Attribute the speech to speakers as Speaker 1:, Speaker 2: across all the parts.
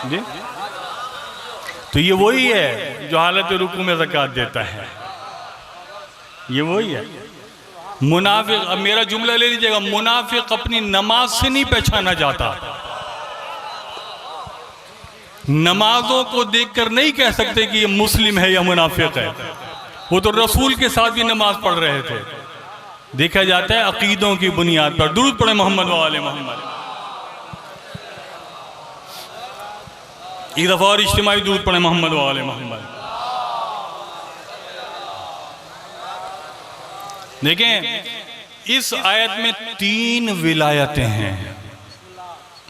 Speaker 1: जी, तो ये वही है जो हालत रुकू में ज़कात देता है, ये वही है। मुनाफिक, अब मेरा जुमला ले लीजिएगा, मुनाफिक अपनी नमाज से नहीं पहचाना जाता। नमाजों को देखकर नहीं कह सकते कि ये मुस्लिम है या मुनाफिक है। वो तो रसूल के साथ भी नमाज पढ़ रहे थे। देखा जाता है अकीदों की बुनियाद पर। दुरूद पढ़े मोहम्मद वाले मोहम्मद। एक दफा और इज्तिमाई दुरूद पढ़े मोहम्मद वाले मोहम्मद। देखें, इस आयत में 3 विलायतें हैं।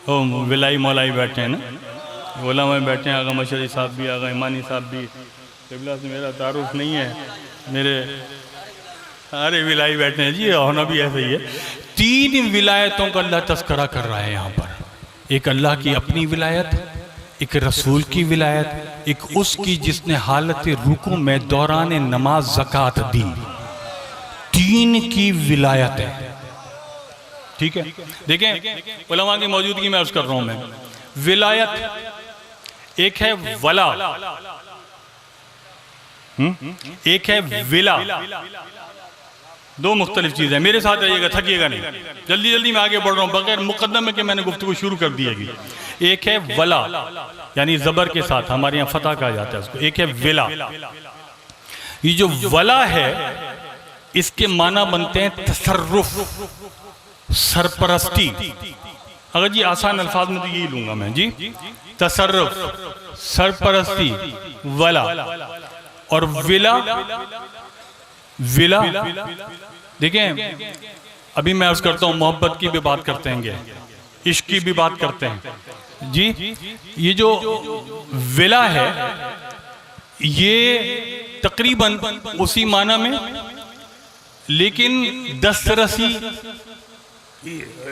Speaker 1: ओ विलाई मौलाई बैठे हैं ना, उलमा बैठे हैं, आगा मशरी साहब भी, आगा ईमानी साहब भी। क़िबला से मेरा तारुफ नहीं है, मेरे सारे विलाई बैठे हैं जी, होना भी ऐसा ही है। 3 विलायतों का अल्लाह तस्करा कर रहा है यहाँ पर। एक अल्लाह की अपनी विलायत, एक रसूल की विलायत, एक उसकी जिसने हालत रुकू में दौरान नमाज ज़कात दी। 3 की विलायत है, ठीक है। देखें, उलमा की मौजूदगी में अर्ज कर रहा हूं मैं। विलायत एक है वला, एक है विला, 2 मुख्तलिफ चीज़ है। मेरे साथ रहिएगा, थकिएगा नहीं, जल्दी जल्दी मैं आगे बढ़ रहा हूँ बगैर मुकद्दमे के। मैंने गुफ्तगू शुरू कर दी है। एक है वला, यानी ज़बर के साथ, हमारे यहाँ फतह कहा जाता है उसको। एक है विला। ये जो वला है, इसके माना बनते हैं तसर्रुफ, सरपरस्ती। अगर जी आसान अल्फाज में तो यही लूंगा मैं जी, तसर्रुफ, सरपरस्ती, वला। और विला, विला देखें, अभी मैं अर्ज करता हूँ, मोहब्बत की भी बात करते हैं, इश्क की भी बात करते हैं जी। ये जो विला है, ये तकरीबन उसी माना में, लेकिन दस्तरसी,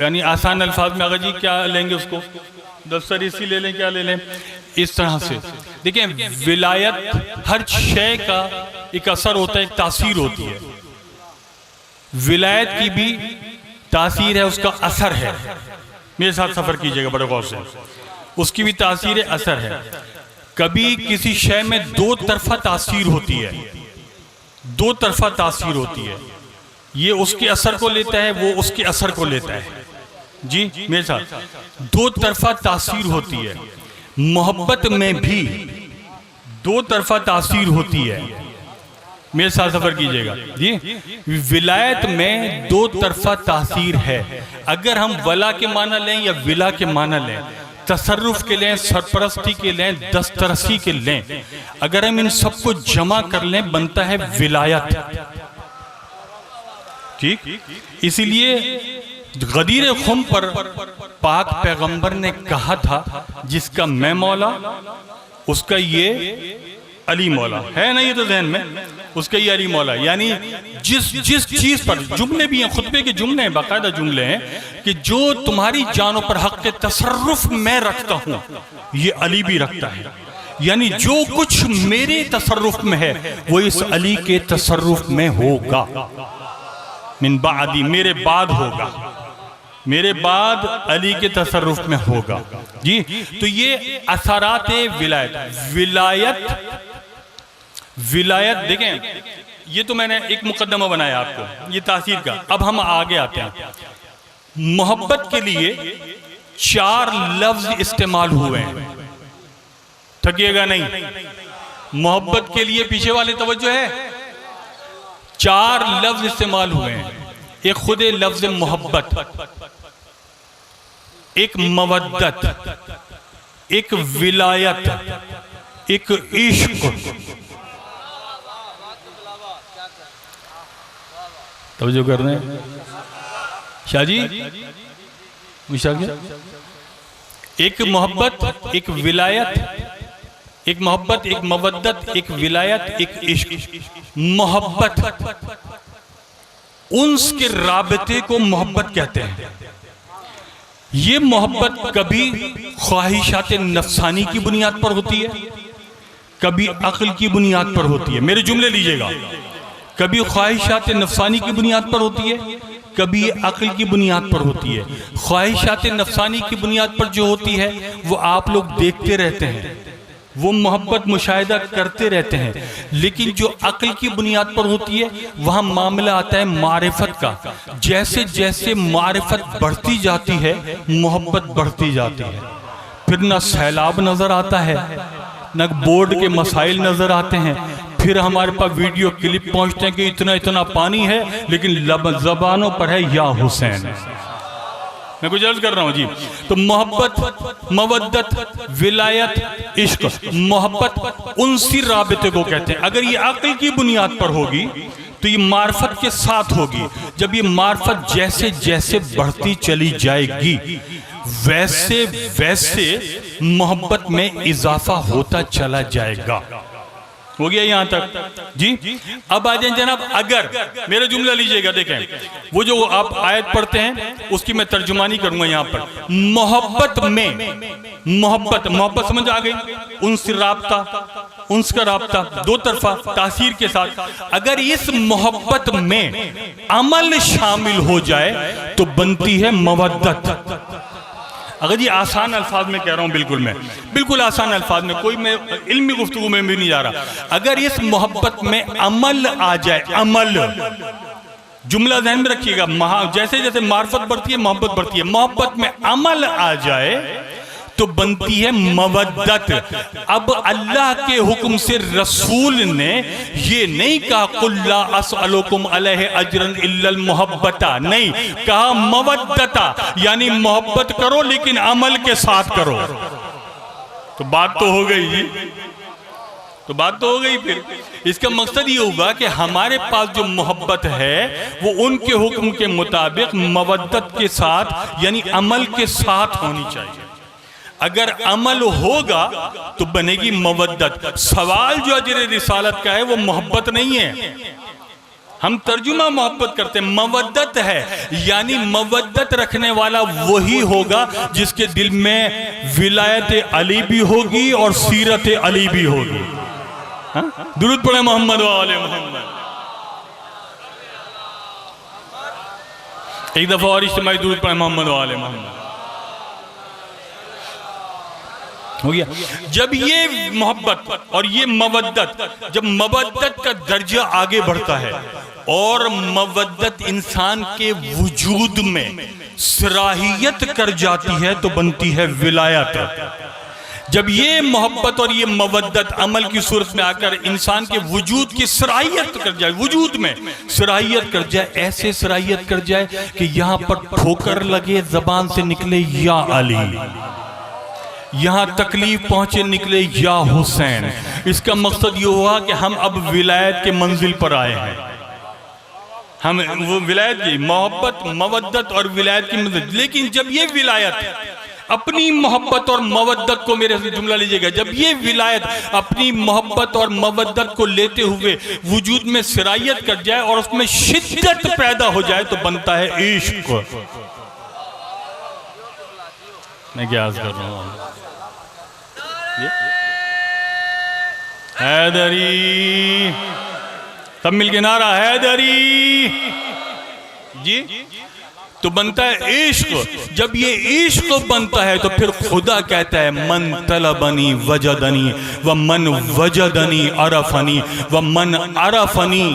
Speaker 1: यानी आसान अल्फाज में अगर जी क्या लेंगे उसको, दस्तरसी ले लें, क्या ले लें, इस तरह से। देखिए, विलायत हर शय का एक असर होता है, एक तासीर होती है। विलायत की भी तासीर है, उसका असर है। मेरे साथ सफर कीजिएगा बड़े गौर से। उसकी भी तासीर है, असर है। कभी किसी शय में 2 तरफा तासीर होती है, 2 तरफा तासीर होती है। ये उसके असर को लेता है, वो उसके असर को लेता है जी। मेरे साथ 2 तरफा तासीर होती है। मोहब्बत में भी 2 तरफा तासीर होती है। मेरे साथ सफर कीजिएगा जी। विलायत में 2 तरफा तासीर है। अगर हम वला के माना लें या विला के माना लें, तसर्रुफ के लें, सरपरस्ती के लें, दस्तरसी के लें, अगर हम इन सबको जमा कर लें, बनता है विलायत, ठीक। इसीलिए गदीर खुम पर पाक पैगंबर ने कहा था, जिसका मैं मौला उसका ये अली मौला है ना। ये तो ज़हन में, उसका ये अली मौला, यानी जिस चीज पर, जुमले भी हैं, खुतबे के जुमले हैं, बाकायदा जुमले हैं, कि जो तुम्हारी जानों पर हक के तसर्रुफ मैं रखता हूं, ये अली भी रखता है। यानी जो कुछ मेरे तसर्रुफ में है, वो इस अली के तसर्रुफ में होगा। मिन बादी, मेरे बाद होगा, मेरे बाद अली के तसर्रुफ में होगा जी। तो ये असरात विलायत। विलायत देखें, ये तो मैंने एक मुकद्दमा बनाया आपको, ये तासीर का। अब हम आगे आते हैं। मोहब्बत के लिए 4 लफ्ज इस्तेमाल हुए हैं, थकिएगा नहीं। मोहब्बत के लिए पीछे वाले तवज्जो है, 4 लफ्ज इस्तेमाल हुए हैं। एक खुद लफ्ज मोहब्बत, एक मवद्दत, एक विलायत, एक इश्क। तवज्जो कर रहे हैं शाहजी, एक मोहब्बत, एक विलायत, एक मोहब्बत, एक मवद्दत, एक विलायत, एक इश्क। मोहब्बत, उन्स के राबते को मोहब्बत कहते हैं। ये मोहब्बत कभी ख्वाहिशात नफसानी की बुनियाद पर होती है, कभी अक्ल की बुनियाद पर होती है। मेरे जुमले लीजिएगा, कभी ख्वाहिशात नफसानी की बुनियाद पर होती है, कभी ये अक्ल की बुनियाद पर होती है, ख्वाहिशात नफसानी की बुनियाद पर जो होती है वो आप लोग देखते रहते हैं, वो मोहब्बत मुशाहिदा करते रहते हैं। लेकिन जो अक्ल की बुनियाद पर होती है वहाँ मामला आता है मारिफत का। जैसे जैसे मारिफत बढ़ती जाती है मोहब्बत बढ़ती जाती है। फिर न सैलाब नजर आता है, न बोर्ड के मसाइल नजर आते हैं, फिर हमारे पास वीडियो क्लिप पहुंचते हैं कि इतना इतना पानी है लेकिन जबानों पर है या हुसैन। मैं कुछ अर्ज कर रहा हूं जी। तो मोहब्बत, मवद्दत, विलायत, इश्क, मोहब्बत उनसी राबिते को कहते हैं। अगर ये अक्ल की बुनियाद पर होगी तो ये मार्फत के साथ होगी। जब ये मार्फत जैसे जैसे बढ़ती चली जाएगी वैसे वैसे मोहब्बत में इजाफा होता चला जाएगा। हो गया यहां तक जी। अब आ जाए जनाब, अगर मेरा जुमला लीजिएगा, देखें वो जो आप आयत पढ़ते हैं उसकी मैं तर्जुमानी करूंगा यहां पर। मोहब्बत में, मोहब्बत समझ आ गई, उनसे राब्ता, उनका राब्ता दो तरफा तासीर के साथ। अगर इस मोहब्बत में अमल शामिल हो जाए तो बनती है मवद्दत। अगर जी आसान अल्फाज में कह रहा हूं, बिल्कुल आसान अल्फाज में, कोई मैं इल्मी गुफ्तगू में भी नहीं जा रहा। अगर इस मोहब्बत में अमल आ जाए, अमल, जुमला ध्यान में रखिएगा, जैसे जैसे मार्फत बढ़ती है मोहब्बत बढ़ती है, मोहब्बत में अमल आ जाए तो बनती है मवद्दत। अब अल्लाह के हुक्म से रसूल ने ये नहीं कहा कुल्ला अस्अलुकुम अलैहि अजरन इल्लल मोहब्बता, नहीं कहा मवद्दता, यानी मोहब्बत करो लेकिन अमल के साथ करो। तो बात तो हो गई जी, तो बात तो हो गई। फिर इसका मकसद ये हुआ कि हमारे पास जो मोहब्बत है वो उनके हुक्म के मुताबिक मवद्दत के साथ यानी अमल के साथ होनी चाहिए। अगर अमल होगा तो बनेगी मवद्दत। सवाल जो अजर रिसालत का है वो मोहब्बत नहीं है, हम तर्जुमा मोहब्बत करते हैं, मवद्दत है। यानी मवद्दत रखने वाला वही होगा जिसके दिल में विलायत अली भी होगी और सीरत अली भी होगी। दुरूद पढ़े मोहम्मद वाले मोहम्मद। एक दफा और इज्तिमाई दुरूद पढ़े मोहम्मद वाले मोहम्मद। हो गया। जब ये मोहब्बत और ये मवद्दत, जब मवद्दत का दर्जा आगे बढ़ता है और मवद्दत इंसान के वजूद में सराहियत कर जाती है तो बनती है विलायत। जब ये मोहब्बत और ये मवद्दत अमल की सूरत में आकर इंसान के वजूद की सराहियत कर जाए, वजूद में सराहियत कर जाए, ऐसे सराहियत कर जाए कि यहां पर ठोकर लगे, जबान से निकले या अली, यहां तकलीफ पहुंचे निकले या हुसैन। इसका मकसद ये हुआ कि हम अब विलायत के मंजिल पर आए हैं। हम वो विलायत की मोहब्बत, मवद्दत और विलायत की मंजिल। लेकिन जब ये विलायत अपनी मोहब्बत और मवद्दत को, मेरे से जुमला लीजिएगा, जब ये विलायत अपनी मोहब्बत और मवद्दत को लेते हुए वजूद में सराहियत कर जाए और उसमें शिद्दत पैदा हो जाए तो बनता है इश्क। मैं क्या अर्ज कर रहा हूं? हैदरी, सब मिलके नारा हैदरी जी। तो बनता है इश्क। जब ये इश्क बनता है तो फिर खुदा कहता है मन तलबनी वजदनी व मन वजदनी अरफनी व मन अरफनी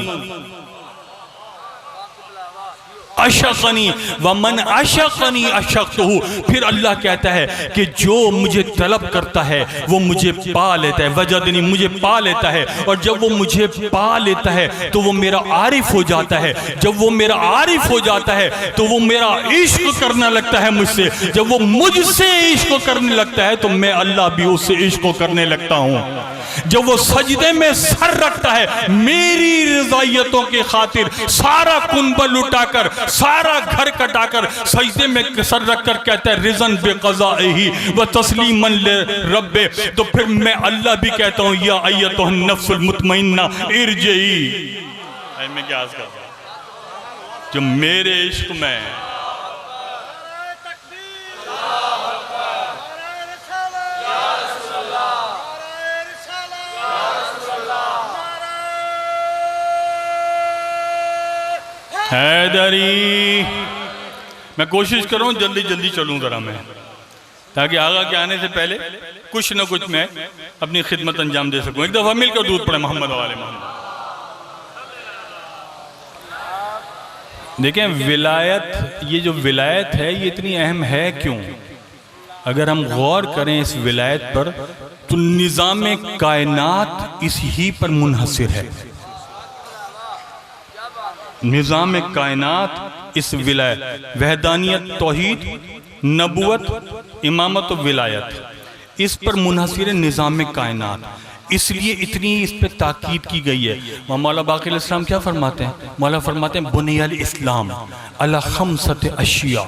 Speaker 1: अशक़नी व मन अशक़नी अशक़तहू। फिर अल्लाह कहता है कि जो मुझे तलब करता है वो मुझे पा लेता है, वजदनी मुझे पा लेता है, और जब वो मुझे पा लेता है तो वो मेरा आरिफ हो जाता है। जब वो मेरा आरिफ हो जाता है तो वो मेरा इश्क करना लगता है मुझसे। जब वो मुझसे इश्क करने लगता है तो मैं अल्लाह भी उससे इश्क करने लगता हूँ। जब वो सजदे में सर रखता है मेरी रज़ायतों के खातिर, सारा कुंबल उठाकर, सारा घर कटाकर सजदे में सर रखकर कहता है रिज़न बेक़ज़ाइही व तस्लीमन ले रब्बे, तो फिर मैं अल्लाह भी कहता हूँ या अय्यतुहन नफ्सुल मुतमइन्ना इरजिई। मैं क्या अर्ज़ कर रहा हूं? जो मेरे इश्क में हैदरी। मैं कोशिश कर रहा हूँ जल्दी जल्दी चलूँ ज़रा मैं, ताकि आगा के आने से पहले कुछ न कुछ मैं अपनी खिदमत अंजाम दे सकूँ। एक दफ़ा मिलकर दूध पड़े मोहम्मद वाले मोहम्मद। देखें विलायत, ये जो विलायत है ये इतनी अहम है क्यों? अगर हम गौर करें इस विलायत पर तो निज़ाम कायनात इस ही पर मुनहसिर है। निज़ाम कायनात इस विलायत, वहदानियत, तौहीद, नबुवत, इमामत और विलायत, इस पर मुनहसिर है निज़ाम कायनात। इसलिए इतनी इस पर ताकीद की गई है। मौला बाक़िर इस्लाम क्या फरमाते हैं? मौला फरमाते हैं बुनियल इस्लाम अला खमसत अशिया,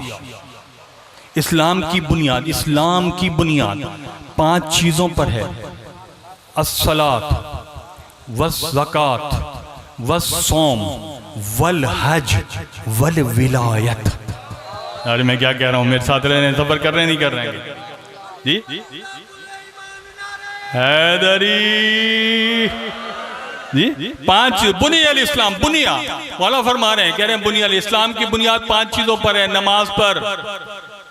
Speaker 1: इस्लाम की बुनियाद, इस्लाम की बुनियाद 5 चीज़ों पर है। अस्सलात वज़्ज़कात वस्सौम वल हज वल विलायत। अरे मैं क्या कह रहा हूँ, मेरे साथ रह रहे हैं, सफर कर रहे हैं नहीं कर रहे हैं जी? हैदरी जी 5 बुनियाद इस्लाम, बुनिया मौला फरमा रहे हैं, कह रहे हैं बुनियाद इस्लाम की बुनियाद 5 चीज़ों पर है। नमाज पर,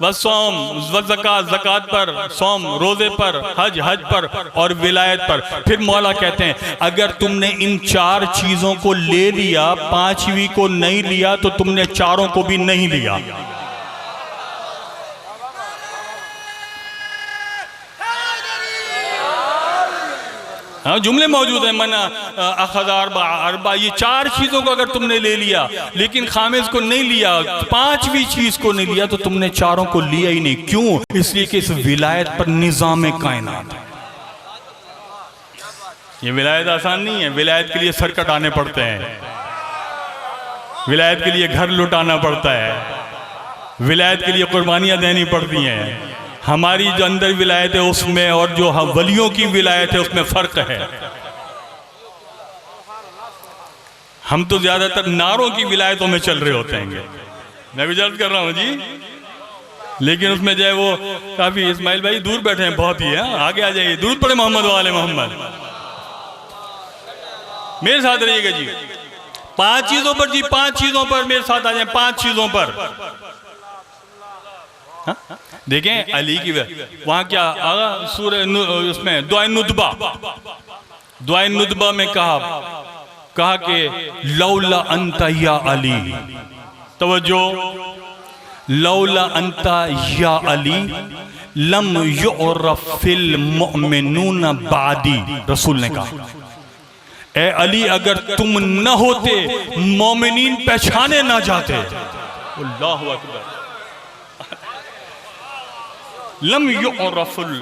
Speaker 1: वस्सौम वज़्ज़कात ज़कात पर, सौम रोज़े पर, हज पर और विलायत पर। फिर मौला कहते हैं अगर तुमने इन 4 चीज़ों को ले लिया, 5वीं को नहीं लिया तो तुमने 4 को भी नहीं लिया। हाँ जुमले मौजूद हैं, मना अखज़ा अरबा, ये 4 चीज़ों को अगर तुमने ले लिया लेकिन खामिज को नहीं लिया, 5वीं चीज़ को नहीं लिया तो तुमने 4 को लिया ही नहीं। क्यों? इसलिए कि इस विलायत पर निज़ाम कायनात है। ये विलायत आसान नहीं है। विलायत के लिए सर कटाने पड़ते हैं, विलायत के लिए घर लुटाना पड़ता है, विलायत के लिए कुर्बानियाँ देनी पड़ती हैं। हमारी जो अंदर विलायत है उसमें और जो वलियों की विलायत है उसमें फ़र्क है। हम तो ज़्यादातर नारों की विलायतों में चल रहे होते हैं। मैं भी जल्द कर रहा हूँ जी, लेकिन उसमें जो है वो काफ़ी, इस्माइल भाई दूर बैठे हैं बहुत ही है, आगे आ जाइए, दूर पड़े मोहम्मद वाले मोहम्मद। मेरे साथ रहिएगा जी। 5 चीज़ों पर जी, 5 चीज़ों पर मेरे साथ आ जाए, 5 चीज़ों पर। हा? देखें अली की वहां क्या आगा सूरह उसमें दुआ नुदबा, दुआ नुदबा में कहा कि लौला अंता या अली, तवज्जो, लौला अंता या अली लम युरफिल मुमिनून बादी। रसूल ने कहा ए अली अगर तुम न होते मोमिनीन पहचाने ना जाते। अल्लाहु अकबर। लम युरफिल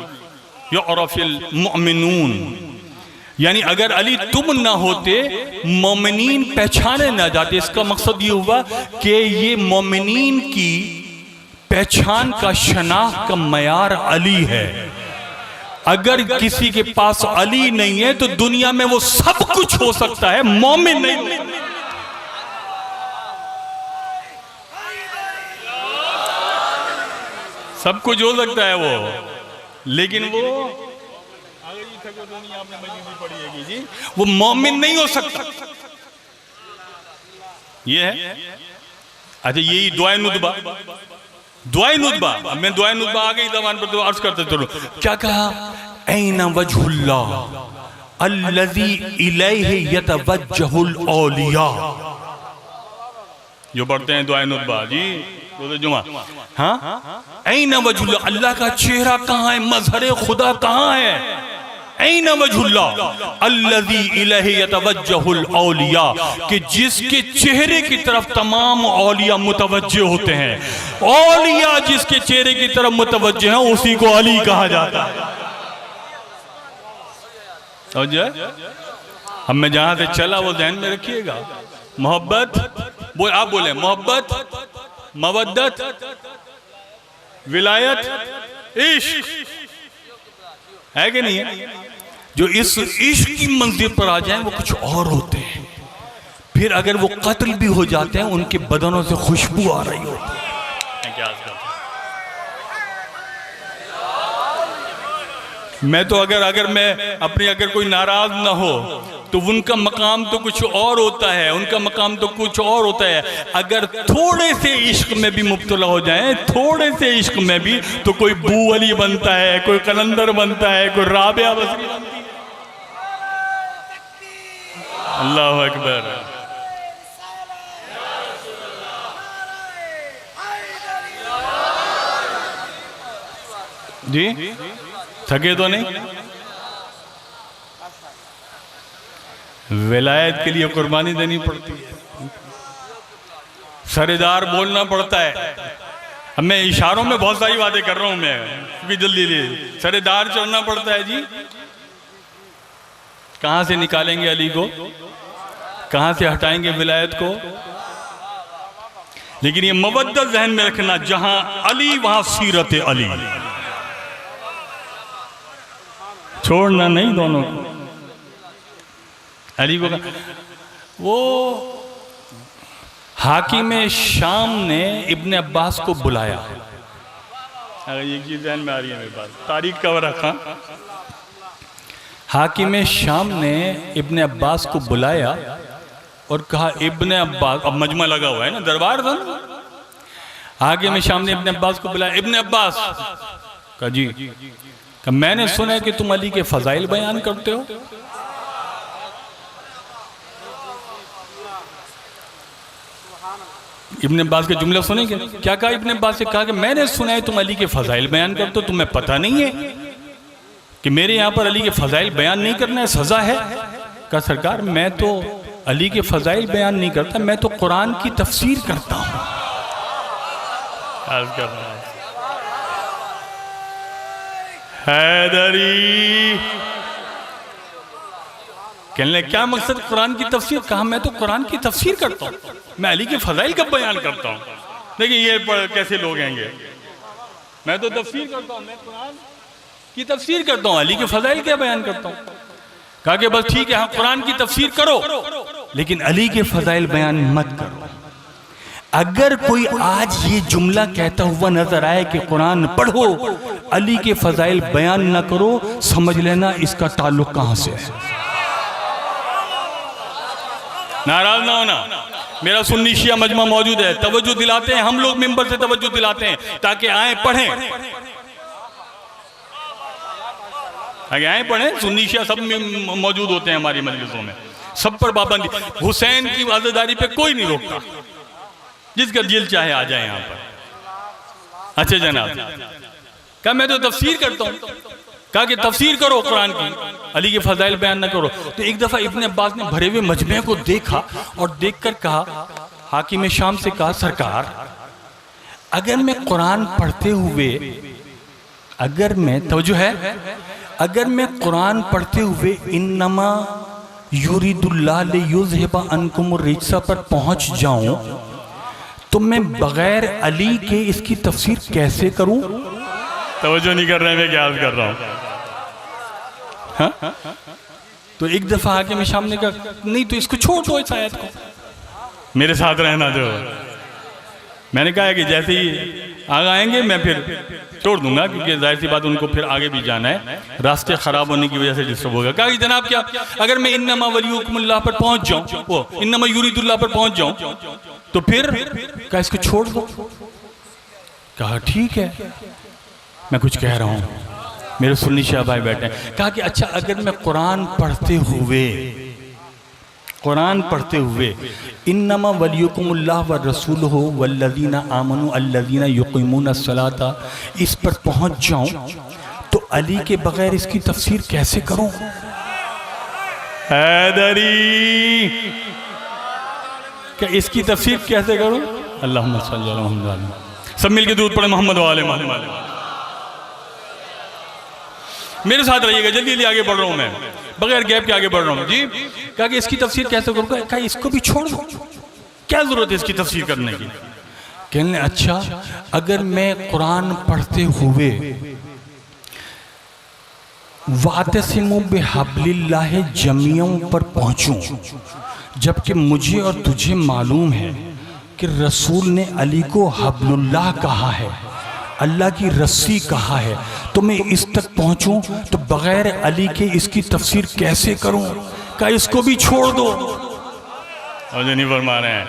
Speaker 1: मुमिनून, यानी अगर अली तुम ना होते मोमिनीन पहचाने ना जाते। इसका मकसद ये हुआ कि ये मोमिनीन की पहचान का, शनाख्त का मयार अली है। अगर किसी के पास अली नहीं है तो दुनिया में वो सब कुछ हो सकता है, मोमिन नहीं। सब कुछ हो सकता है वो, लेकिन वो जी वो मोमिन नहीं हो सकता। ये है। अच्छा यही दुआ नुदबा, दुआ नुदबा, अब मैं दुआ नुदबा आ गई ज़बान पर तो अर्ज करते चलो। क्या कहा? ऐना वजहुल्लाह अल्लज़ी इलैहि यतवज्जहुल औलिया। जो पढ़ते हैं दुआ नुदबा जी जुमा, हाँ ऐना वजहुल्लाह, अल्लाह का चेहरा कहाँ है, मज़हर खुदा कहाँ है? ऐना वजहुल्लाह अल्लज़ी इलैहि यतवज्जहुल औलिया, कि जिसके चेहरे की तरफ तमाम औलिया मुतवज्जे होते हैं। औलिया जिसके चेहरे की तरफ मुतवज्जे हैं उसी को अली कहा जाता है। अब मैं जहां से चला वो ध्यान में रखिएगा। मोहब्बत आप बोले मोहब्बत, मवद्दत, विलायत, इश्क है कि नहीं है? जो इस इश्क की मंजिल पर आ जाएं वो कुछ और होते हैं। फिर अगर वो कत्ल भी हो जाते हैं उनके बदनों से खुशबू आ रही होती है। क्या मैं तो अगर मैं अपनी अगर कोई नाराज ना हो तो उनका मकाम तो कुछ और होता है, उनका मकाम तो कुछ और होता है। अगर थोड़े से इश्क में भी मुब्तला हो जाए, थोड़े से इश्क में भी, तो कोई बू अली बनता है, कोई कलंदर बनता है, कोई राबिया बसरी बनती है। अल्लाह अकबर। जी थके तो नहीं? विलायत के लिए कुर्बानी देनी पड़ती है, सरेदार बोलना पड़ता है। अब मैं इशारों में बहुत सारी बातें कर रहा हूं मैं, क्योंकि जल्दी सरेदार चढ़ना पड़ता है जी। कहां से निकालेंगे अली को, कहां से हटाएंगे विलायत को? लेकिन ये मवद्दत जहन में रखना, जहां अली वहां सीरत अली, छोड़ना नहीं दोनों को। अली को वो हाकिम शाम ने इब्ने अब्बास को बुलाया। अगर ये चीज ध्यान में आ रही है मेरे पास, तारीख कवर रखा। हाकिम शाम ने इब्ने अब्बास को बुलाया और कहा, इब्ने अब्बास, अब मजमा लगा हुआ है ना, दरबार था ना। हाकिम शाम ने इब्ने अब्बास को बुलाया, इब्ने अब्बास कहा जी, कहा मैंने सुना है कि तुम अली के फजाइल बयान करते हो। इब्ने अब्बास के जुमले सुने क्या कहा इब्ने अब्बास से? कहा कि मैंने सुना है तुम अली के फजाइल बयान करते हो, तुम्हें पता नहीं है कि मेरे यहाँ पर अली के फजाइल बयान नहीं करना है सजा है? कहा सरकार मैं तो अली के फजाइल बयान नहीं करता, मैं तो कुरान की तफसीर करता हूँ। हैदरी कहने क्या मकसद कुरान की तफसीर? कहा मैं तो कुरान की तफसीर करता हूँ, मैं अली के फजाइल का बयान करता हूँ। देखिए ये कैसे लोग हैंगे, मैं तो तफसीर करता हूँ, मैं कुरान की तफसीर करता हूँ, अली के फजाइल क्या बयान करता हूँ। कहा कि बस ठीक है, हाँ कुरान की तफसीर करो, लेकिन अली के फजाइल बयान मत करो। अगर कोई आज ये जुमला कहता हुआ नजर आए कि कुरान पढ़ो, अली के फजाइल बयान ना करो, समझ लेना इसका ताल्लुक कहां से है। नाराज ना होना, मेरा सुन्नी शिया मजमा मौजूद है, तवज्जो दिलाते हैं हम लोग, मिंबर से तवज्जो दिलाते हैं ताकि आए पढ़ें, आगे आए पढ़ें। सुन्नी शिया सब मौजूद होते हैं हमारी मजलिसों में, सब पर पाबंदी। हुसैन की वाज़ेदारी पे कोई नहीं रोकता, जिसका दिल चाहे आ जाए यहाँ पर। अच्छा जनाब, क्या मैं तो तफसीर करता हूँ। कहा कि तफसीर करो कुरान की, अली के फजाइल बयान न करो। तो एक दफा इब्ने अब्बास ने भरे हुए मजमे को देखा और देखकर कहा, हाकिम शाम से कहा सरकार अगर मैं कुरान पढ़ते हुए, अगर मैं तवज्जो है, अगर मैं कुरान पढ़ते हुए इन्नमा युरिदुल्लाह लियुज़हिबा अन्कुमुर रिज्सा पर पहुंच जाऊं, तो मैं बगैर अली के इसकी तफसीर कैसे करूं? तवज्जो नहीं कर रहे, मैं क्या कर रहा हूं। हाँ? तो एक दफा आके मैं शाम ने कहा नहीं तो इसको छोड़ दो, इस आयत को, मेरे साथ रहना जो। मैंने कहा कि जैसे ही आगे आएंगे मैं फिर छोड़ दूंगा, क्योंकि जाहिर सी बात उनको फिर आगे भी जाना है, रास्ते खराब होने की वजह से डिस्टर्ब होगा। कहा कि जनाब क्या अगर मैं इन्नमा वलियुकुमुल्लाह पर पहुंच जाऊं, वो इन्नमा युरिदुल्लाह पर पहुंच जाऊं, तो फिर क्या इसको छोड़ दो? कहा ठीक है, मैं कुछ कह रहा हूं, मेरे सुन्नी शाह भाई बैठे हैं। कहा कि अच्छा अगर मैं कुरान पढ़ते हुए इन्नमा वलियुकुमुल्लाह व रसूलुहु वल्लज़ीना आमनु अल्लज़ीना युक़ीमूनस सलाता, इस पर पहुंच जाऊं, तो अली के बगैर इसकी तफसीर कैसे करूं? हैदरी क्या इसकी तफसीर कैसे करूं? अल्लाहुम्मा सल्ली अला मुहम्मद, सब मिलके दूध पढ़े मोहम्मद वाले मोहम्मद। मेरे साथ रहिएगा, जल्दी जल्दी आगे बढ़ रहा हूं मैं, बगैर गैप के आगे बढ़ रहा हूं जी। कहा कि इसकी तफसीर कैसे करूंगा? कहा इसको भी छोड़ दो, क्या जरूरत है इसकी तफसीर करने की? कहने अच्छा अगर मैं कुरान पढ़ते हुए वातसिमु बिहब्लिल्लाहि जमीअन पर पहुंचूं, जबकि मुझे और तुझे मालूम है कि रसूल ने अली को हब्लुल्लाह कहा है, अल्लाह की रस्सी कहा है, तो मैं इस तक पहुंचूं तो बगैर अली के इसकी तफसीर कैसे करूं? कहा इसको भी छोड़ दो। और जो नहीं फरमा रहे हैं,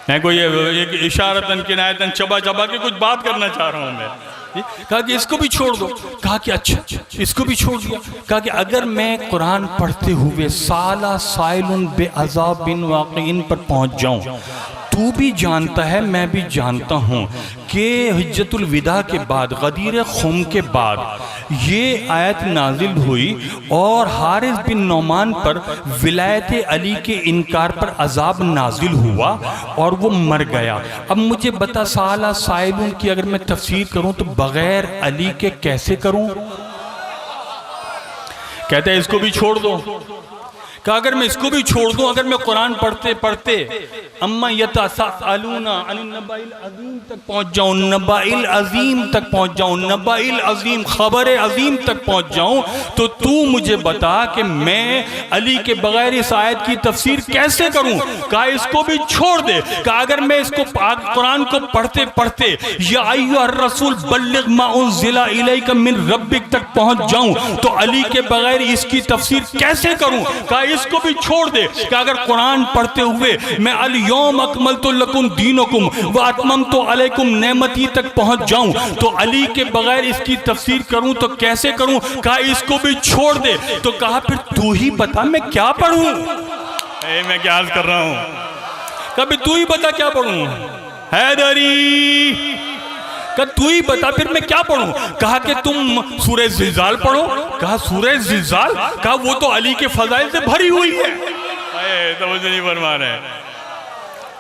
Speaker 1: मैं कोई एक इशारतन किनायतन चबा चबा के कुछ बात करना चाह रहा हूँ मैं। कहा कि इसको भी छोड़ दो। कहा कि अच्छा इसको भी छोड़ दिया। कहा कि अगर मैं कुरान पढ़ते हुए साला साइलुन बेअज़ाब बिन वाक़ईन पर पहुंच जाऊं, तू भी जानता है मैं भी जानता हूं कि हिज्जतुल विदा के बाद गदीर खुम के बाद ये आयत नाजिल हुई और हारिस बिन नौमान पर विलायत अली के इनकार पर अजाब नाजिल हुआ और वो मर गया। अब मुझे बता साला साइलुन की अगर मैं तफसीर करूं तो बगैर अली के कैसे करूं? कहते हैं इसको भी छोड़ दो। कहा अगर मैं इसको भी छोड़ दूं, अगर मैं कुरान पढ़ते पढ़ते अम्मा यतसाअलूना अनिन नबाइल अज़ीम तक पहुंच जाऊं, नबाइल अज़ीम तक पहुंच जाऊं, नबाइल अज़ीम खबर अज़ीम तक पहुंच जाऊं, तो तू मुझे बता कि मैं अली के बगैर इस आयत की तफसीर कैसे करूं? कहा इसको भी छोड़ दे। कहा अगर मैं इसको कुरान को पढ़ते पढ़ते या अय्युहर रसूल बल्लिग मा उन्ज़िला इलैका मिन रब्बिक तक पहुंच जाऊं, तो अली के बगैर इसकी तफसीर कैसे करूं? कहा इसको भी छोड़ दे। कि अगर कुरान पढ़ते हुए मैं अल यौम अकमलतु लकुम दीनकुम व अतममतु अलैकुम नेमती तक पहुंच जाऊं, तो अली के बगैर इसकी तफसीर करूं तो कैसे करूं? कहा इसको भी छोड़ दे। तो कहा फिर तू ही बता मैं क्या पढ़ूं? मैं क्या कर रहा हूं? कभी तू ही बता क्या पढ़ूं? हैदरी तू ही बता फिर मैं क्या पढ़ूं? कहा कि तुम सूरह ज़िलज़ाल पढ़ो। कहा सूरह ज़िलज़ाल? कहा वो तो अली के फजाइल से भरी हुई है। तवज्जो नहीं फरमा रहे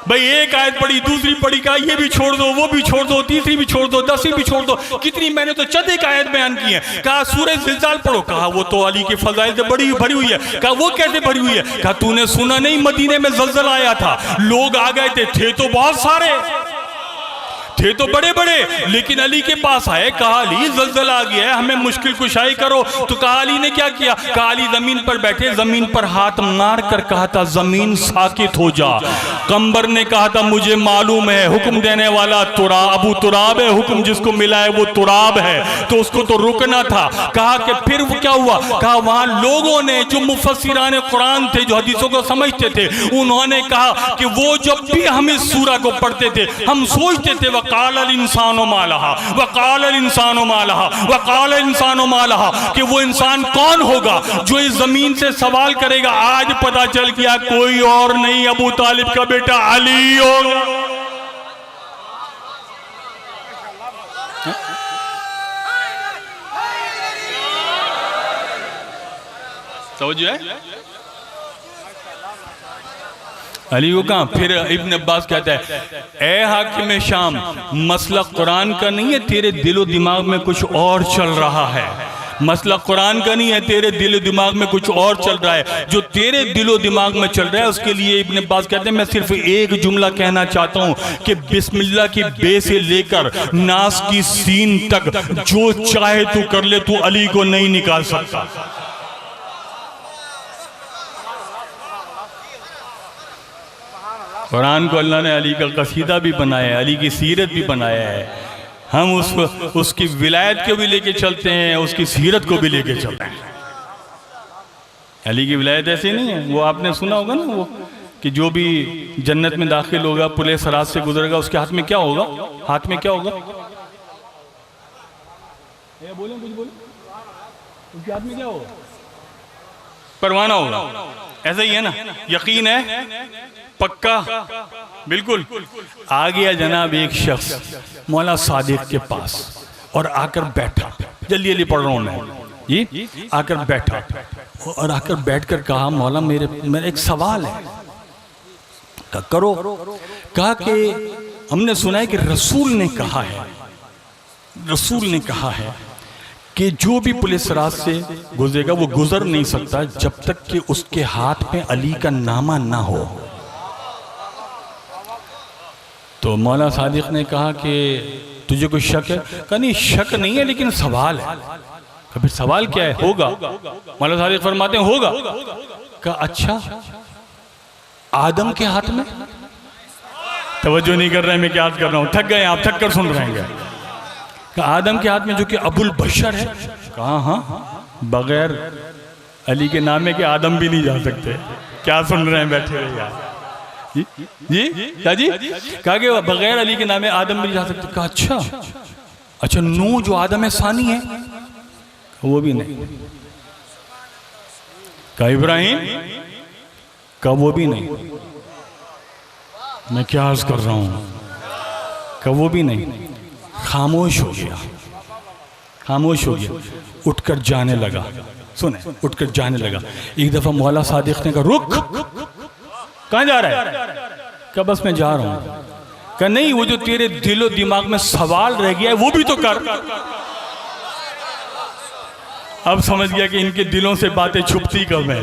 Speaker 1: भाई। एक आयत पढ़ी, दूसरी पढ़ी, कहा ये भी छोड़ दो, वो भी छोड़ दो, तीसरी भी छोड़ दो, 10वीं भी छोड़ दो। कितनी मैंने तो चंद एक आयत बयान की है। कहा सूरह ज़िलज़ाल पढ़ो। कहा वो तो अली के फजाइल से बड़ी भरी हुई है। कहा वो कैसे भरी हुई है? कहा तूने सुना नहीं मदीने में ज़लज़ला आया था, लोग आ गए थे तो बहुत सारे थे तो बड़े बड़े, लेकिन अली के पास आए। कहा अली ज़लज़ला आ गया है, हमें मुश्किल कुशाई करो। तो कहा अली ने क्या किया? कहा अली जमीन पर बैठे, जमीन पर हाथ मार कर कहा था जमीन साकित हो जा। कंबर ने कहा था मुझे मालूम है हुक्म देने वाला अबू तुराब है, हुक्म जिसको मिला है वो तुराब है, तो उसको तो रुकना था। कहा कि फिर वो क्या हुआ? कहा वहां लोगों ने जो मुफस्सिरान कुरान थे, जो हदीसों को समझते थे, उन्होंने कहा कि वो जब भी हम इस सूरा को पढ़ते थे हम सोचते थे वक़ाल इंसानो मालहा, वक़ाल इंसानो मालहा, वक़ाल इंसानो मालहा, कि वो इंसान कौन होगा जो इस जमीन से सवाल करेगा। आज पता चल गया कोई और नहीं, अबू तालिब का बेटा अली होगा। समझ है अली को कहा। फिर इब्न अब्बास कहता है ए हाकिम शाम, मसला कुरान का नहीं है, तेरे दिलो दिमाग में कुछ और चल रहा है। मसला कुरान का नहीं है, तेरे दिलो दिमाग में कुछ और चल रहा है। जो तेरे दिलो दिमाग में चल रहा है उसके लिए इब्न अब्बास कहते हैं मैं सिर्फ एक जुमला कहना चाहता हूं कि बिस्मिल्लाह की बे से लेकर नास की सीन तक जो चाहे तू कर ले, तू अली को नहीं निकाल सकता। कुरान को अल्लाह ने अली का कसीदा भी बनाया है, अली की सीरत भी बनाया है। हम उसकी विलायत को भी लेके चलते हैं, उसकी सीरत को भी लेके चलते हैं। अली की विलायत ऐसी नहीं है, वो आपने सुना होगा ना, वो कि जो भी जन्नत में दाखिल होगा, पुले सरात से गुजरेगा, उसके हाथ में क्या होगा? हाथ में क्या होगा? बोले कुछ बोले, उसके हाथ में क्या होगा? परवाना होगा। ऐसा ही है ना? यकीन है? पक्का? बिल्कुल। आ गया जनाब एक शख्स मौला सादिक के पास और आकर बैठा, जल्दी जल्दी पढ़ रहा हूं मैं जी, आकर बैठा और आकर बैठकर कहा मौला मेरे एक सवाल है। कहा करो। कहा कि हमने सुना है कि रसूल ने कहा है कि जो भी पुलिस रात से गुजरेगा वो गुजर नहीं सकता जब तक कि उसके हाथ में अली का नामा ना हो। तो मौला सादिक ने कहा कि तुझे कोई शक है? कहा नहीं शक नहीं है, लेकिन सवाल है। कभी सवाल क्या है? होगा। मौला सादिक फरमाते हैं होगा। कहा अच्छा आदम के हाथ में? तवज्जो नहीं कर रहे हैं, मैं क्या कर रहा हूँ, थक गए आप, थक कर सुन रहे हैं। कहा आदम के हाथ में जो कि अबुल बशर है। कहा हाँ, बगैर अली के नामे के आदम भी नहीं जा सकते। क्या सुन रहे हैं बैठे हुए यार? जी जी क्या जी? कहा कि बगैर अली के नामे आदम भी नहीं जा सकते। कहा अच्छा नूह जो आदम है सानी है वो भी नहीं। कहा इब्राहिम? कहा वो भी नहीं। मैं क्या अर्ज कर रहा हूं? कहा वो भी नहीं। खामोश हो गया, खामोश हो गया, उठकर जाने लगा। सुने, उठकर जाने लगा। एक दफा मौला सादिक ने कहा रुक, कहां जा रहा है? कहा बस मैं जा रहा हूं। कहा नहीं, वो जो तेरे दिलो दिमाग में सवाल रह गया है वो भी तो कर। अब समझ गया कि इनके दिलों से बातें छुपती कब है।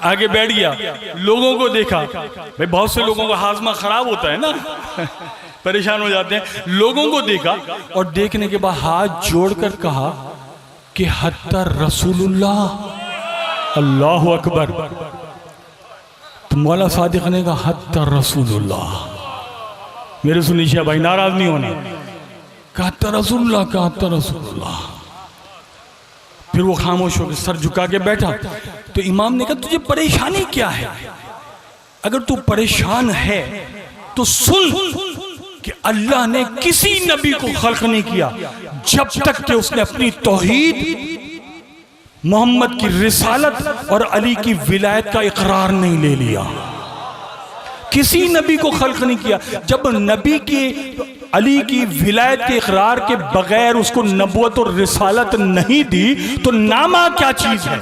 Speaker 1: आगे बैठ गया, लोगों को देखा। भाई बहुत से लोगों का हाजमा खराब होता है ना, परेशान हो जाते हैं। लोगों को देखा और देखने के बाद हाथ जोड़कर कहा कि हत्ता रसूलुल्लाह, अल्लाह अकबर। तो मौला सादिक ने कहा हत्ता रसूलुल्लाह। मेरे सुनिए शाह भाई, नाराज नहीं होना। कहा हत्ता रसूलुल्लाह, कहा हत्ता रसूलुल्लाह। फिर वो खामोश होकर सर झुका के बैठा। तो इमाम ने कहा तुझे परेशानी क्या है? अगर तू परेशान है तो सुन कि अल्लाह ने किसी नबी को खल्क नहीं किया जब तक कि उसने अपनी तौहीद, मोहम्मद की रिसालत और अली की विलायत का इकरार नहीं ले लिया। किसी नबी को खल्क नहीं किया। जब नबी की अली की विलायत के इकरार के बगैर उसको नबूवत और रिसालत नहीं दी तो नामा क्या चीज है?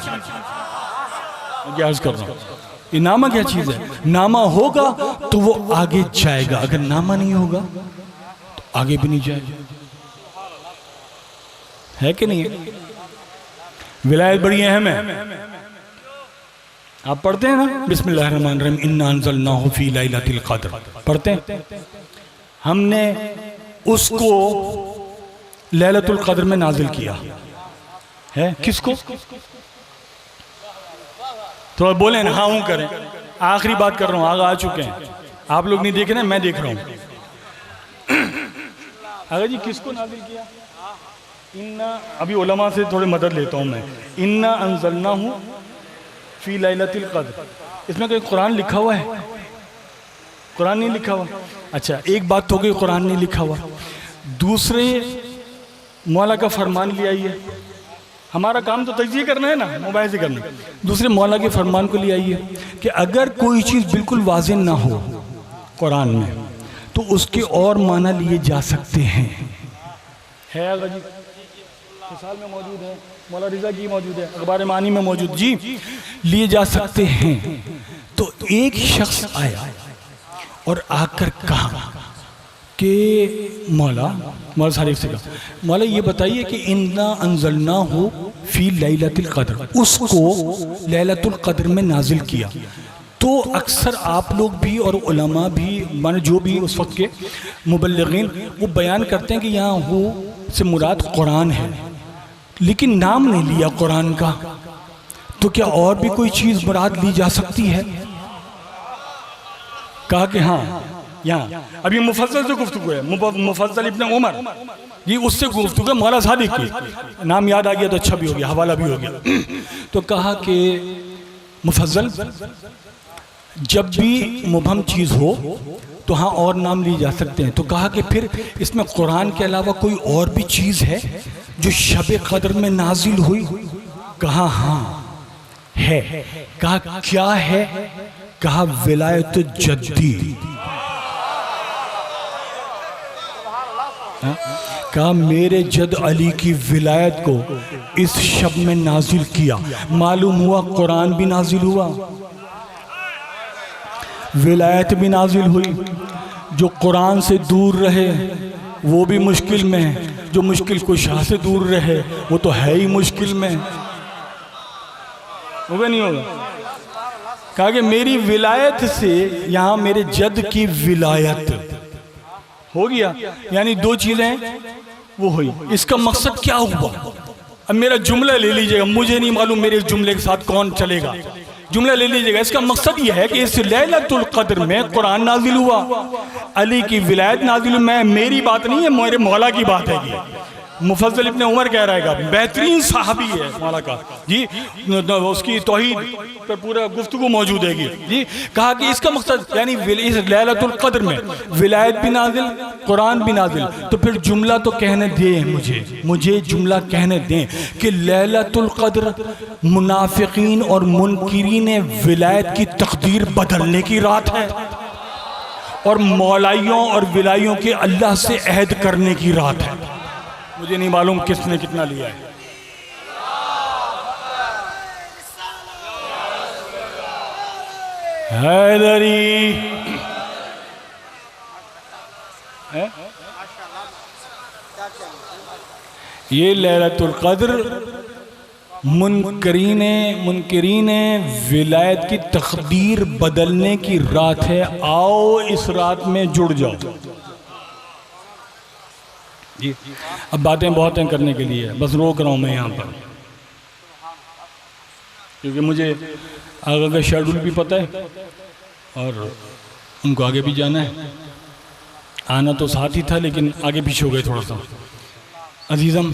Speaker 1: क्या अर्ज कर रहा हूं? ये नामा क्या चीज है? नामा होगा तो वो आगे जाएगा, अगर नामा नहीं होगा तो आगे भी नहीं जाएगा। है कि नहीं है? विलायत बड़ी अहम है। आप पढ़ते हैं ना बिस्मिल्लाहिर्रहमानिर्रहीम इन्ना अंज़लनाहु फी लैलतिल क़द्र, पढ़ते हैं। हमने उसको लैलतुल क़द्र में नाजिल किया है। किसको? थोड़ा बोले ना, हाँ हूं करें। आखिरी बात कर रहा हूं, आगे आ चुके हैं। आप लोग नहीं देख रहे, मैं देख रहा हूं। आगे जी किसको नाजिल किया? इन्ना, अभी उलमा से थोड़ी मदद लेता हूं मैं। इन्ना अंज़लनाहु फी लैलतिल क़द्र, इसमें कोई कुरान लिखा हुआ है? कुरान नहीं लिखा हुआ। अच्छा, एक बात तो गई, कुरान नहीं लिखा हुआ। दूसरे मौला का फरमान ले आइए। हमारा काम तो तज्जिए करना है ना, मोबाइल से करना। दूसरे मौला के फरमान को ले आइए कि अगर कोई चीज़ बिल्कुल वाज़ेह ना हो कुरान में तो उसके और माना लिए जा सकते हैं। है अगर जी मिसाल में मौजूद है, मौला रिजा की मौजूद है, अखबार मानी में मौजूद, जी लिए जा सकते हैं। तो एक शख्स आया और आकर कहा कि मौला सारिफ से कहा, मौला ये बताइए कि इन्ना अंज़लनाहु फी लैलतिल क़द्र, उसको लैलतुल क़द्र में नाजिल किया। तो अक्सर आप लोग भी और उलमा भी, माने जो भी उस वक्त के मुबल्लिगीन, वो बयान करते हैं कि यहाँ हो से मुराद कुरान है, लेकिन नाम नहीं लिया कुरान का। तो क्या और भी कोई चीज़ मुराद ली जा सकती है? कहा कि हाँ, यहाँ अभी मुफस्सल से गुफ्तगू है। मुफस्सल इब्न उमर ये उससे गुफ्तगू है, मौला सादिक की। नाम याद आ गया तो अच्छा भी हो गया, हवाला भी हो गया। तो कहा कि मुफस्सल जब भी मुबहम चीज़ हो तो हाँ और नाम लिए जा सकते हैं। तो कहा कि फिर इसमें कुरान के अलावा कोई और भी चीज़ है जो शब क़द्र में नाजिल हुई? कहा हाँ है। कहा क्या है? कहा विलायत जद्दी। कहा मेरे जद अली की विलायत को इस शब में नाजिल किया। मालूम हुआ कुरान भी नाजिल हुआ, विलायत भी नाजिल हुई। जो कुरान से दूर रहे वो भी मुश्किल में है, जो मुश्किल कुशा से दूर रहे वो तो है ही मुश्किल में। होगा नहीं होगा? कहा कि मेरी विलायत से यहाँ मेरे जद की विलायत हो गया, यानी दो चीजें वो हुई। इसका मकसद क्या हुआ? अब मेरा जुमला ले लीजिएगा, मुझे नहीं मालूम मेरे जुमले के साथ कौन चलेगा, जुमला ले लीजिएगा। इसका मकसद यह है कि इस लैलतुल क़द्र में कुरान नाजिल हुआ, अली की विलायत नाजिल हुई। मेरी बात नहीं है, मेरे मौला की बात है। मुफज्जल इब्ने उमर कह रहा है, बेहतरीन सहाबी है मौला का जी, उसकी तौहीद पर पूरा गुफ्तगू मौजूद है जी। कहा कि इसका मकसद यानी इस लैलतुल क़द्र में विलायत भी नाजिल, कुरान भी नाजिल। तो फिर जुमला तो कहने दें, मुझे जुमला कहने दें कि लैलतुल क़द्र मुनाफिकीन और मुनकिरीन विलायत की तकदीर बदलने की रात है और मौलाइयों और विलाइयों के अल्लाह से अहद करने की रात है। मुझे नहीं मालूम किसने कितना लिया है। हैदरी है? ये लैलतुल क़द्र मुनकिरीन विलायत की तकदीर बदलने की रात है। आओ इस रात में जुड़ जाओ जी। अब बातें बहुत हैं करने के लिए, बस रोक रहा हूँ मैं यहाँ पर, क्योंकि मुझे आगे का शेड्यूल भी पता है और उनको आगे भी जाना है। आना तो साथ ही था लेकिन आगे पीछे हो गए थोड़ा सा। अजीज़म,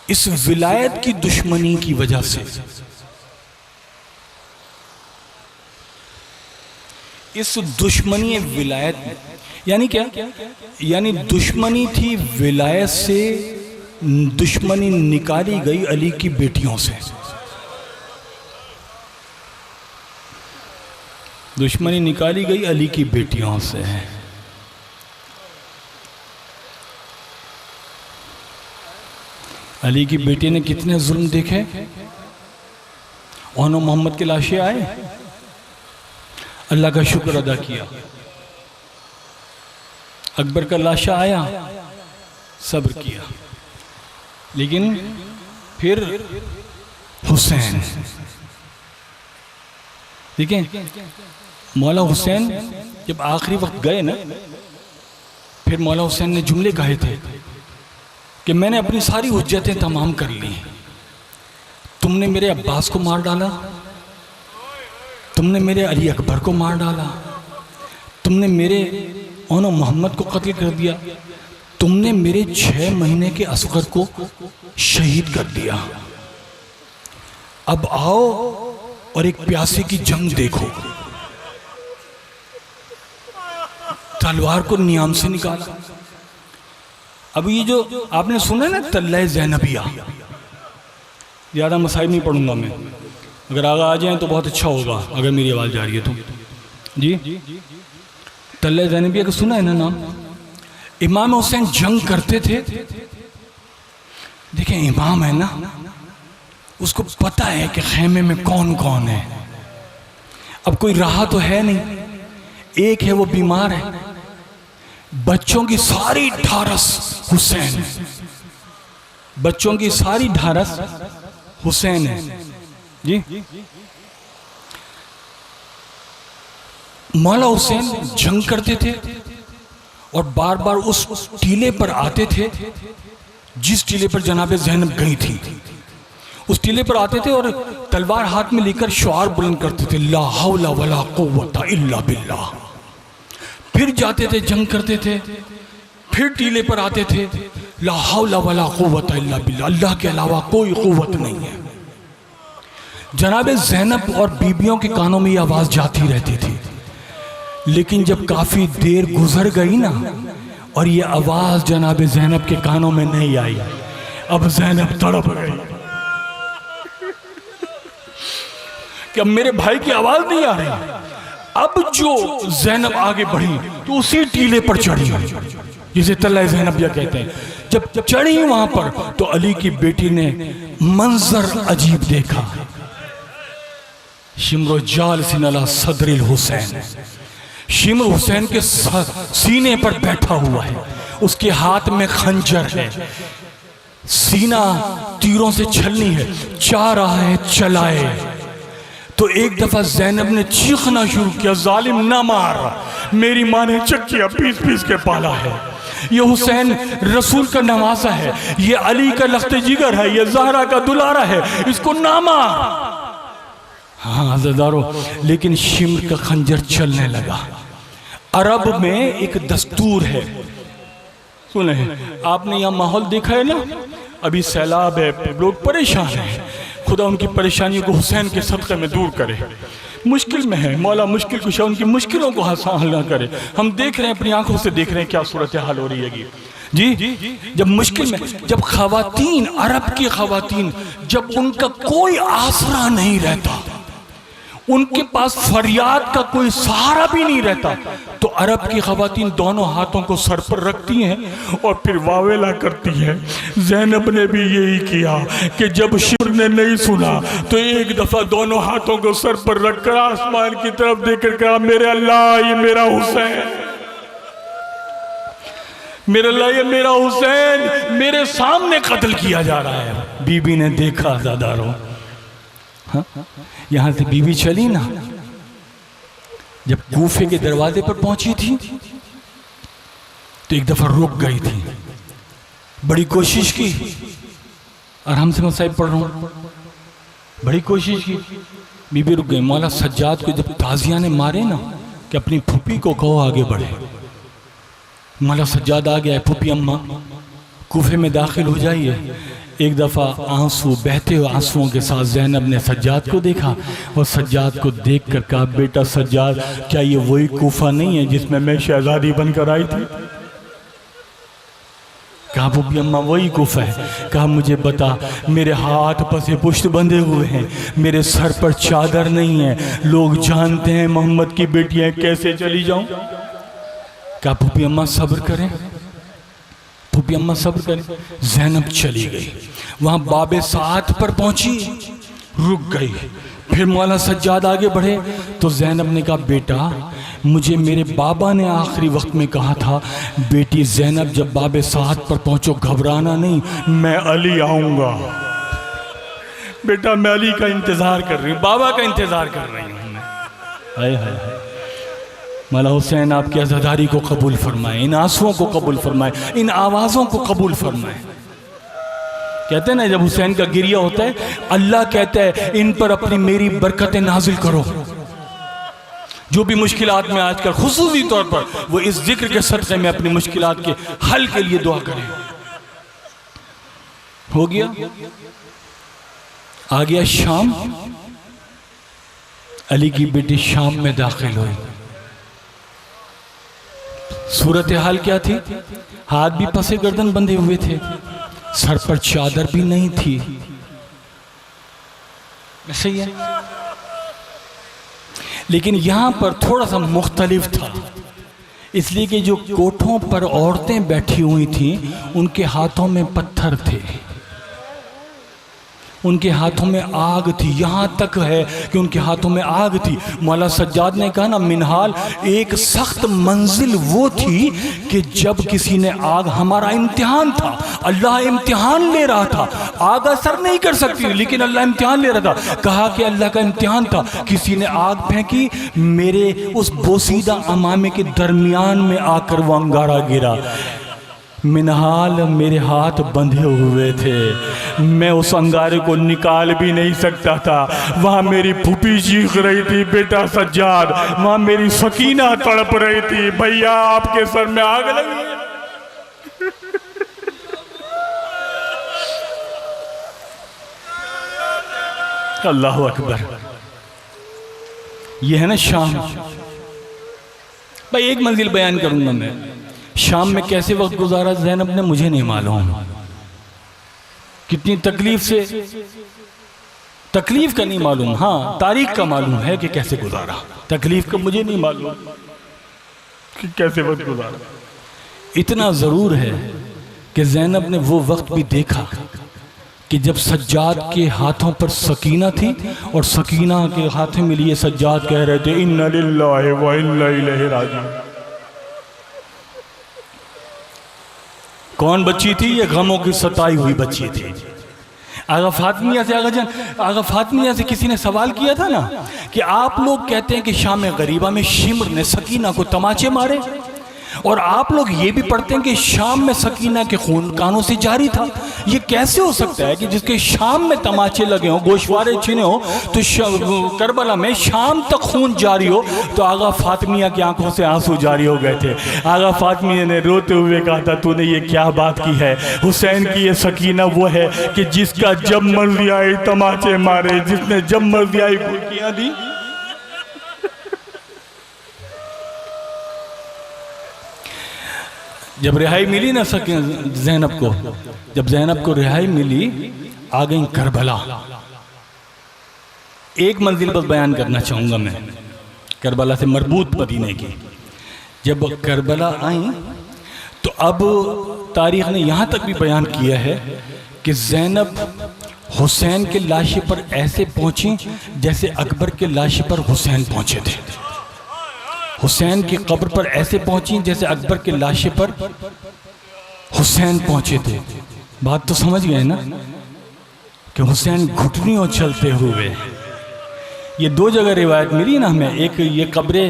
Speaker 1: इस विलायत की दुश्मनी की वजह से, इस दुश्मनी विलायत यानी क्या, यानी दुश्मनी थी विलायत से, दुश्मनी निकाली गई अली की बेटियों से। दुश्मनी निकाली गई अली की बेटियों से। अली की बेटी ने कितने जुल्म देखे। ओनो मोहम्मद के लाशें आए, अल्लाह का शुक्र अदा किया। अकबर का लाशा आया, सब्र किया। लेकिन फिर हुसैन, देखें मौला हुसैन जब आखिरी वक्त गए ना, फिर मौला हुसैन ने जुमले कहे थे कि मैंने अपनी सारी हुज्जतें तमाम कर ली। तुमने मेरे अब्बास को मार डाला, तुमने मेरे अली अकबर को मार डाला, तुमने मेरे ओनो मोहम्मद को कत्ल कर दिया, तुमने मेरे 6 महीने के असगर को शहीद कर दिया। अब आओ और एक प्यासे की जंग देखो। तलवार को नियाम से निकाला। अब ये जो आपने सुना ना तल्ला ज़ैनबिया, ज़्यादा मसाइब नहीं पढ़ूंगा मैं, अगर आगे आ जाएं तो बहुत अच्छा होगा, अगर मेरी आवाज़ जा रही है तो जी। तल्ला ज़ैनबिया का सुना है ना नाम? इमाम हुसैन जंग करते थे। देखें इमाम है ना, उसको पता है कि खेमे में कौन कौन है। अब कोई रहा तो है नहीं, एक है वो बीमार है, बच्चों की सारी ढारस हुसैन, बच्चों की सारी ढारस हुसैन है जी। मौला हुसैन जंग करते थे और बार बार उस टीले पर आते थे जिस टीले पर जनाब ज़ैनब गई थी। उस टीले पर आते थे और तलवार हाथ में लेकर शुआर बुलंद करते थे, ला हौला वला कुव्वता इल्ला बिल्लाह। फिर जाते थे, जंग करते थे, फिर टीले पर आते थे, ला हौला वला कुव्वता इल्ला बिल्लाह, अल्लाह के अलावा कोई कुव्वत नहीं है। जनाब ज़ैनब और बीबियों के कानों में ये आवाज़ जाती रहती थी, लेकिन जब काफ़ी देर गुजर गई ना और ये आवाज़ जनाब ज़ैनब के कानों में नहीं आई, अब ज़ैनब तड़प गई कि अब मेरे भाई की आवाज़ नहीं आ रही। अब जो ज़ैनब आगे बढ़ी तो उसी टीले पर चढ़ी, जिसे तल्ला ज़ैनबिया कहते हैं। जब चढ़ी वहां पर तो अली की बेटी ने मंजर अजीब देखा। शिमरो जाल सिनला सदरिल हुसैन, शिमर हुसैन के सीने पर बैठा हुआ है, उसके हाथ में खंजर है, सीना तीरों से छलनी है, चाह रहा है चलाए। तो एक दफा ज़ैनब ने चीखना शुरू किया, जालिम ना मार, मेरी माँ ने चक्किया पीस पीस के पाला है, ये हुसैन रसूल का नवासा है, ये अली का लख्ते जिगर है, ये ज़हरा का दुलारा है, इसको ना मार। हाँ हज़रदारों, लेकिन शिमर का खंजर चलने लगा। अरब में एक दस्तूर है, सुने, आपने यहाँ माहौल देखा है ना, अभी सैलाब है, लोग परेशान हैं। खुदा उनकी परेशानियों को हुसैन के सदक़े में दूर करे। मुश्किल में है, मौला मुश्किल कुशा उनकी मुश्किलों को आसान ना करे। हम देख रहे हैं, अपनी आंखों से देख रहे हैं क्या सूरत हाल हो रही है जी। जब मुश्किल में, जब खवातीन, अरब की खवातीन, जब उनका कोई आसरा नहीं रहता, उनके पास फरियाद का कोई सहारा भी नहीं रहता, तो अरब की खवातीन दोनों हाथों को सर पर रखती हैं और फिर वावेला करती हैं। ज़ैनब ने भी यही किया कि जब शिमर ने नहीं सुना तो एक दफ़ा दोनों हाथों को सर पर रखकर आसमान की तरफ देखकर कहा, मेरे अल्लाह ये मेरा हुसैन, मेरे अल्लाह ये मेरा हुसैन मेरे सामने कत्ल किया जा रहा है। बीबी ने देखा, ज़ादारो, हाँ? यहां से बीवी चली ना, जब कूफे के दरवाजे पर पहुंची थी तो एक दफा रुक गई थी, बड़ी कोशिश की, आराम से मसाइब पढ़ रहा हूं, बड़ी कोशिश की, बीबी रुक गई। मौला सज्जाद को जब ताजिया ने मारे ना कि अपनी फूफी को कहो आगे बढ़े, मौला सज्जाद आ गया, फूफी अम्मा कूफे में दाखिल हो जाइए। एक दफ़ा आंसू, बहते हुए आंसुओं के साथ ज़ैनब ने सज्जाद को देखा और सज्जाद को देखकर कहा, बेटा सज्जाद, क्या ये वही कूफा नहीं है जिसमें मैं शहजादी बनकर आई थी? कहा बुबी अम्मा वही कूफा है। कहा मुझे बता, मेरे हाथ पसे पुष्ट बंधे हुए हैं, मेरे सर पर चादर नहीं है, लोग जानते हैं मोहम्मद की बेटियां, कैसे चली जाऊं? कहा बुबी अम्मा सब्र करें, फूफी अम्मा सब्र करें। ज़ैनब चली गई, वहाँ बाबे साथ पर पहुंची, रुक गई। फिर मौला सज्जाद आगे बढ़े तो ज़ैनब ने कहा, बेटा मुझे मेरे बाबा ने आखिरी वक्त में कहा था, बेटी ज़ैनब जब बाबे साथ पर पहुंचो घबराना नहीं, मैं अली आऊँगा। बेटा मैं अली का इंतज़ार कर रही हूँ, बाबा का इंतज़ार कर रही हूँ मैं। हाय हाय हाय, मौला हुसैन आपकी अज़ादारी को कबूल फरमाए, इन आंसुओं को कबूल फरमाए, इन आवाज़ों को कबूल फरमाए। कहते हैं ना, जब हुसैन का गिरिया होता है, अल्लाह कहता है इन पर अपनी मेरी बरकतें नाजिल करो। जो भी मुश्किलात में आजकल खुसूसी तौर पर वो इस जिक्र के सदक़े में अपनी मुश्किलात के हल के लिए दुआ करें। हो गया, आ गया शाम, अली की बेटी शाम में दाखिल हुई। सूरत हाल क्या थी? हाथ भी पसे गर्दन बंधे हुए थे, सर पर चादर भी नहीं थी। सही है, लेकिन यहां पर थोड़ा सा मुख्तलिफ था, इसलिए कि जो कोठों पर औरतें बैठी हुई थीं उनके हाथों में पत्थर थे, उनके हाथों में आग थी, यहाँ तक है कि उनके हाथों में आग थी। मौला सज्जाद ने कहा ना, मिनहाल एक सख्त मंजिल वो थी कि जब किसी ने आग, हमारा इम्तिहान था, अल्लाह इम्तिहान ले रहा था, आग असर नहीं कर सकती लेकिन अल्लाह इम्तिहान ले रहा था। कहा कि अल्लाह का इम्तिहान था, किसी ने आग फेंकी, मेरे उस बोसीदा अमामे के दरमियान में आकर वो अंगारा गिरा। मिनहाल मेरे हाथ बंधे हुए थे, मैं उस अंगारे को निकाल भी नहीं सकता था। वहाँ मेरी फूफी चीख रही थी, बेटा सज्जाद, वहाँ मेरी सकीना तड़प रही थी, भैया आपके सर में आग लगी। अल्लाह अकबर। ये है ना शाम। भाई एक मंजिल बयान करूंगा मैं, शाम में कैसे वक्त गुजारा ज़ैनब ने मुझे नहीं मालूम, कितनी तकलीफ से, तकलीफ का नहीं मालूम, हाँ तारीख का मालूम है कि कैसे गुजारा, तकलीफ का मुझे नहीं मालूम कि कैसे वक्त गुजारा। इतना ज़रूर है कि ज़ैनब ने वो वक्त भी देखा कि जब सज्जाद के हाथों पर सकीना थी और सकीना के हाथों में लिए सज्जाद कह रहे थे, इन्ना लिल्लाहि व इन्ना इलैहि राजिऊन। कौन बच्ची थी? ये गमों की सताई हुई बच्ची थी। आगा फातिमिया से किसी ने सवाल किया था ना कि आप लोग कहते हैं कि शाम गरीबा में शिमर ने सकीना को तमाचे मारे, और आप लोग ये भी पढ़ते हैं कि शाम में सकीना के खून कानों से जारी था। ये कैसे हो सकता है कि जिसके शाम में तमाचे लगे हों, गोशवारे छिने हो, तो करबला में शाम तक खून जारी हो। तो आगा फातिमिया की आंखों से आंसू जारी हो गए थे। आगा फातिमिया ने रोते हुए कहा था, तूने ये क्या बात की है? हुसैन की ये सकीना वो है कि जिसका जब मर्जी आई तमाचे मारे, जिसने जब मर्जी आई फुर्कियां दी। जब रिहाई मिली ना ज़ैनब को, जब ज़ैनब को रिहाई मिली, आ गई करबला। एक मंजिल बस बयान करना चाहूँगा मैं करबला से मरबूत मदीने की। जब करबला आई तो अब तारीख़ ने यहाँ तक भी बयान किया है कि ज़ैनब हुसैन के लाशे पर ऐसे पहुँची जैसे अकबर के लाशे पर हुसैन पहुँचे थे। हुसैन की कब्र पर ऐसे पहुंची जैसे अकबर के लाशे पर हुसैन पहुंचे थे। बात तो समझ गए ना कि हुसैन घुटनियों चलते हुए। ये दो जगह रिवायत मिली ना हमें, एक ये कब्र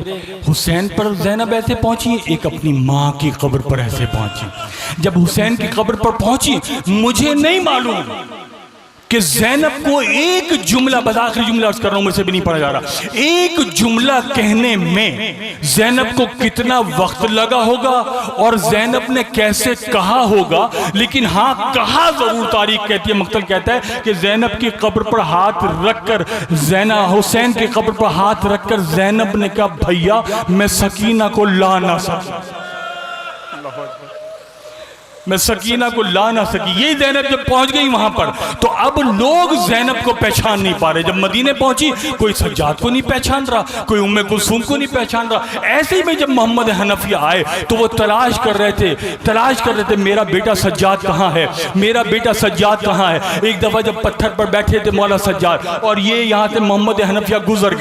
Speaker 1: हुसैन पर ज़ैनब ऐसे पहुंची, एक अपनी माँ की कब्र पर ऐसे पहुंची। जब हुसैन की कब्र पर पहुंची, मुझे नहीं मालूम कि ज़ैनब को एक जुमला, बस आखिरी जुमला अर्ज कर रहा हूं, मुझसे भी नहीं पढ़ा जा रहा, एक जुमला कहने में ज़ैनब को कितना वक्त लगा होगा और ज़ैनब ने कैसे कहा होगा। लेकिन हाँ, कहा जरूर तारीख कहती है, मक्तल कहता है कि ज़ैनब की कब्र पर हाथ रखकर, हुसैन की कब्र पर हाथ रखकर ज़ैनब ने कहा, भैया मैं सकीना को ला ना सकी, मैं सकीना को ला ना सकी। ये ज़ैनब जब पहुंच गई वहां पर, तो अब लोग ज़ैनब को पहचान नहीं पा रहे। जब मदीने पहुंची, कोई सज्जाद को नहीं पहचान रहा, कोई उम्मे कुलसूम को नहीं पहचान रहा। ऐसे ही में जब मोहम्मद हनफिया आए तो वो तलाश कर रहे थे, मेरा बेटा सज्जाद कहाँ है, मेरा बेटा सज्जाद कहाँ है। एक दफा जब पत्थर पर बैठे थे मौला सज्जाद, और ये यहाँ से मोहम्मद हनफिया गुजर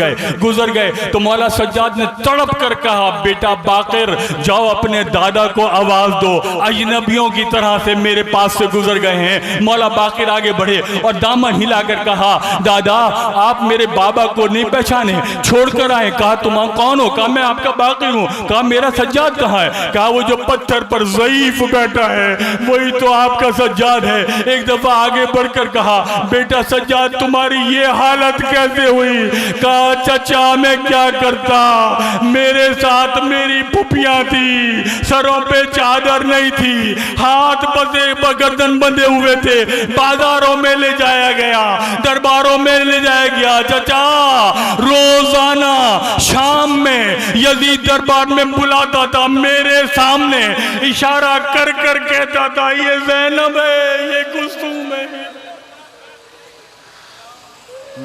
Speaker 1: गए, तो मौला सज्जाद ने तड़प कर कहा, बेटा बाकिर जाओ अपने दादा को आवाज दो, अजनबियों की तरह से मेरे पास से गुजर गए हैं। मौला बाकिर आगे बढ़े और दामन हिलाकर कहा, दादा आप मेरे बाबा को नहीं पहचाने, छोड़कर आए। कहा तुम कौन हो? कहा मैं आपका बाकिर हूँ। कहा मेरा सज्जाद कहाँ है? कहा वो जो पत्थर पर ज़ईफ बैठा है वही तो आपका सज्जाद है। एक दफा आगे बढ़कर कहा, बेटा सज्जाद तुम्हारी ये हालत कैसे हुई? कहा चचा मैं क्या करता, मेरे साथ मेरी पुपियां थी, सरों पे चादर नहीं थी, हाथ बंधे गर्दन बंधे हुए थे, बाजारों में ले जाया गया, दरबारों में ले जाया गया। चचा रोजाना शाम में यजीद दरबार में बुलाता था, मेरे सामने इशारा कर कर कहता था, ये ज़ैनब है, ये कुलसूम है।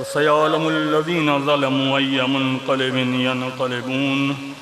Speaker 1: सयअलमुल लज़ीना ज़लमू अय्य मुनक़लिबिन यनक़लिबून।